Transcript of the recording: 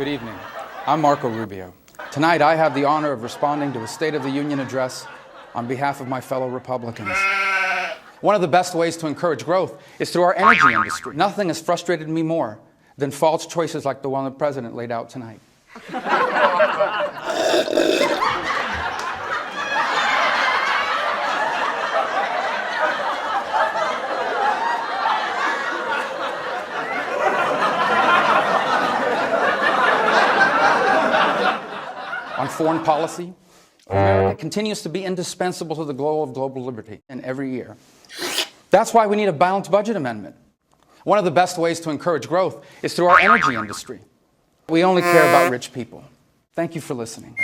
Good evening. I'm Marco Rubio. Tonight I have the honor of responding to a State of the Union address on behalf of my fellow Republicans. One of the best ways to encourage growth is through our energy industry. Nothing has frustrated me more than false choices like the one the President laid out tonight. On foreign policy, America continues to be indispensable to the goal of global liberty in every year. That's why we need a balanced budget amendment. One of the best ways to encourage growth is through our energy industry. We only care about rich people. Thank you for listening.